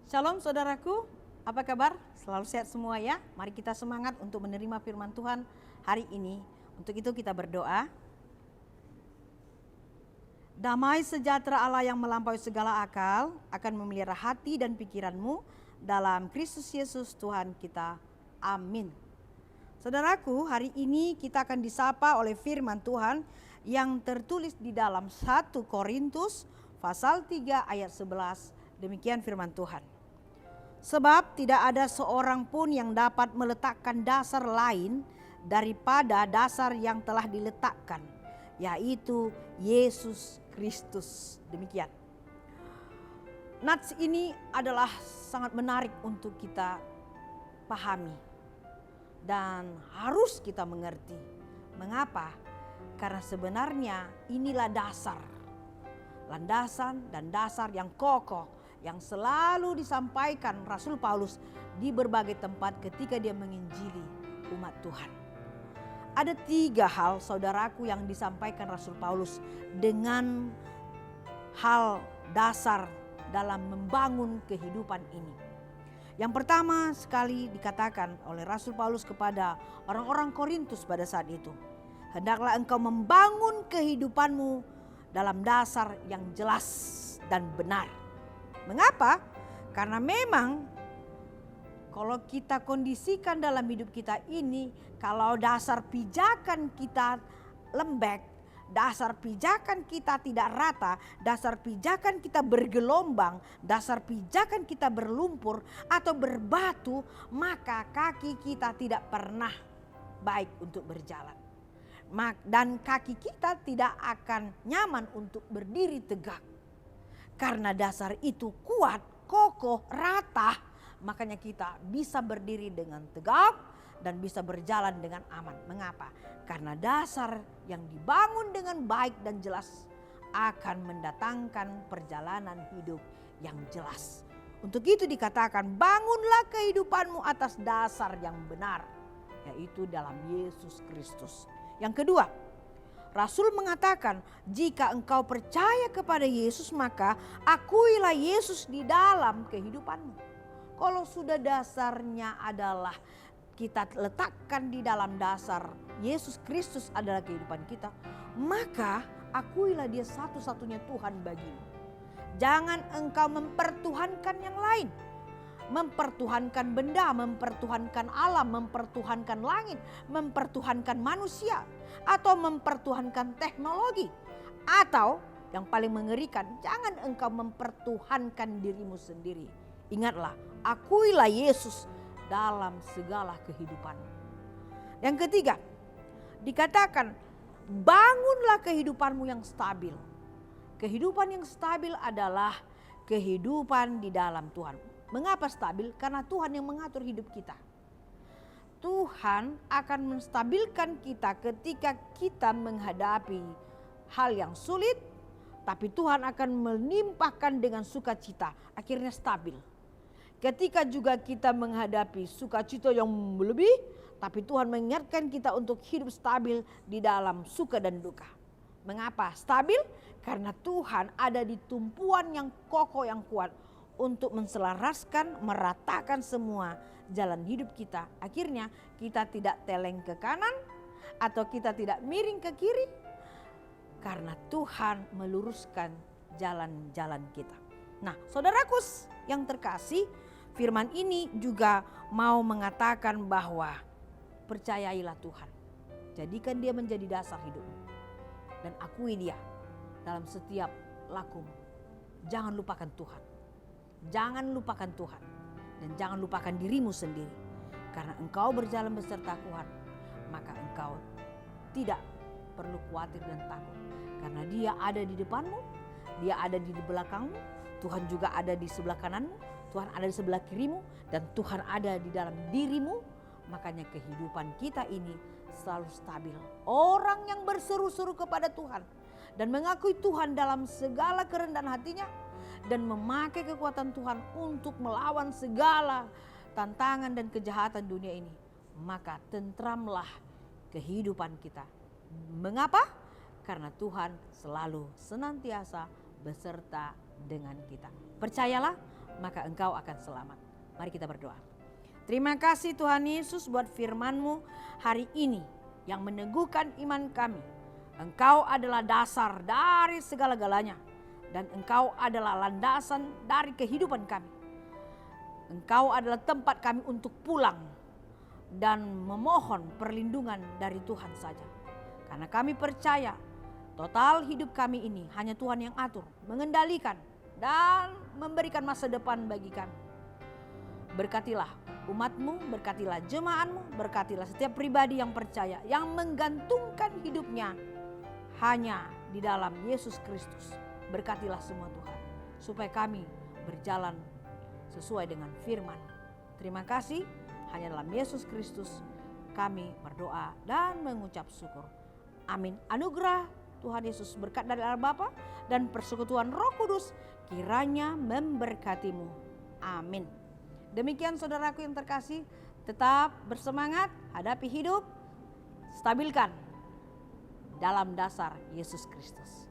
Shalom saudaraku, apa kabar? Selalu sehat semua ya. Mari kita semangat untuk menerima firman Tuhan hari ini. Untuk itu kita berdoa. Damai sejahtera Allah yang melampaui segala akal akan memelihara hati dan pikiranmu dalam Kristus Yesus Tuhan kita. Amin. Saudaraku, hari ini kita akan disapa oleh firman Tuhan yang tertulis di dalam 1 Korintus pasal 3 ayat 11. Demikian firman Tuhan. Sebab tidak ada seorang pun yang dapat meletakkan dasar lain daripada dasar yang telah diletakkan, yaitu Yesus Kristus. Demikian. Nats ini adalah sangat menarik untuk kita pahami dan harus kita mengerti. Mengapa? Karena sebenarnya inilah dasar, landasan dan dasar yang kokoh yang selalu disampaikan Rasul Paulus di berbagai tempat ketika dia menginjili umat Tuhan. Ada 3 hal saudaraku yang disampaikan Rasul Paulus dengan hal dasar dalam membangun kehidupan ini. Yang pertama sekali dikatakan oleh Rasul Paulus kepada orang-orang Korintus pada saat itu. Hendaklah engkau membangun kehidupanmu dalam dasar yang jelas dan benar. Mengapa? Karena memang kalau kita kondisikan dalam hidup kita ini, kalau dasar pijakan kita lembek, dasar pijakan kita tidak rata, dasar pijakan kita bergelombang, dasar pijakan kita berlumpur atau berbatu, maka kaki kita tidak pernah baik untuk berjalan. Dan kaki kita tidak akan nyaman untuk berdiri tegak. Karena dasar itu kuat, kokoh, rata, makanya kita bisa berdiri dengan tegak dan bisa berjalan dengan aman. Mengapa? Karena dasar yang dibangun dengan baik dan jelas akan mendatangkan perjalanan hidup yang jelas. Untuk itu dikatakan, bangunlah kehidupanmu atas dasar yang benar, yaitu dalam Yesus Kristus. Yang kedua, Rasul mengatakan, jika engkau percaya kepada Yesus, maka akuilah Yesus di dalam kehidupanmu. Kalau sudah dasarnya adalah kita letakkan di dalam dasar Yesus Kristus adalah kehidupan kita, maka akuilah dia satu-satunya Tuhan bagimu. Jangan engkau mempertuhankan yang lain. Mempertuhankan benda, mempertuhankan alam, mempertuhankan langit, mempertuhankan manusia, atau mempertuhankan teknologi. Atau yang paling mengerikan, jangan engkau mempertuhankan dirimu sendiri. Ingatlah, akuilah Yesus dalam segala kehidupan. Yang ketiga, dikatakan bangunlah kehidupanmu yang stabil. Kehidupan yang stabil adalah kehidupan di dalam Tuhan. Mengapa stabil? Karena Tuhan yang mengatur hidup kita. Tuhan akan menstabilkan kita ketika kita menghadapi hal yang sulit, tapi Tuhan akan melimpahkan dengan sukacita, akhirnya stabil. Ketika juga kita menghadapi sukacita yang lebih, tapi Tuhan mengingatkan kita untuk hidup stabil di dalam suka dan duka. Mengapa stabil? Karena Tuhan ada di tumpuan yang kokoh yang kuat untuk menselaraskan, meratakan semua jalan hidup kita. Akhirnya kita tidak teleng ke kanan atau kita tidak miring ke kiri. Karena Tuhan meluruskan jalan-jalan kita. Nah, saudaraku yang terkasih, firman ini juga mau mengatakan bahwa percayailah Tuhan. Jadikan dia menjadi dasar hidupmu. Dan akui dia dalam setiap lakumu. Jangan lupakan Tuhan. Jangan lupakan Tuhan dan jangan lupakan dirimu sendiri. Karena engkau berjalan beserta Tuhan, maka engkau tidak perlu khawatir dan takut. Karena dia ada di depanmu, dia ada di belakangmu, Tuhan juga ada di sebelah kananmu, Tuhan ada di sebelah kirimu, dan Tuhan ada di dalam dirimu. Makanya kehidupan kita ini selalu stabil. Orang yang berseru-seru kepada Tuhan dan mengakui Tuhan dalam segala kerendahan hatinya, dan memakai kekuatan Tuhan untuk melawan segala tantangan dan kejahatan dunia ini, maka tentramlah kehidupan kita. Mengapa? Karena Tuhan selalu senantiasa beserta dengan kita. Percayalah maka engkau akan selamat. Mari kita berdoa. Terima kasih Tuhan Yesus buat firman-Mu hari ini yang meneguhkan iman kami. Engkau adalah dasar dari segala-galanya dan Engkau adalah landasan dari kehidupan kami. Engkau adalah tempat kami untuk pulang dan memohon perlindungan dari Tuhan saja. Karena kami percaya total hidup kami ini hanya Tuhan yang atur, mengendalikan dan memberikan masa depan bagi kami. Berkatilah umat-Mu, berkatilah jemaat-Mu, berkatilah setiap pribadi yang percaya, yang menggantungkan hidupnya hanya di dalam Yesus Kristus. Berkatilah semua Tuhan, supaya kami berjalan sesuai dengan firman. Terima kasih, hanya dalam Yesus Kristus kami berdoa dan mengucap syukur. Amin. Anugerah Tuhan Yesus, berkat dari Allah Bapa dan persekutuan Roh Kudus kiranya memberkatimu. Amin. Demikian saudaraku yang terkasih, tetap bersemangat, hadapi hidup, stabilkan dalam dasar Yesus Kristus.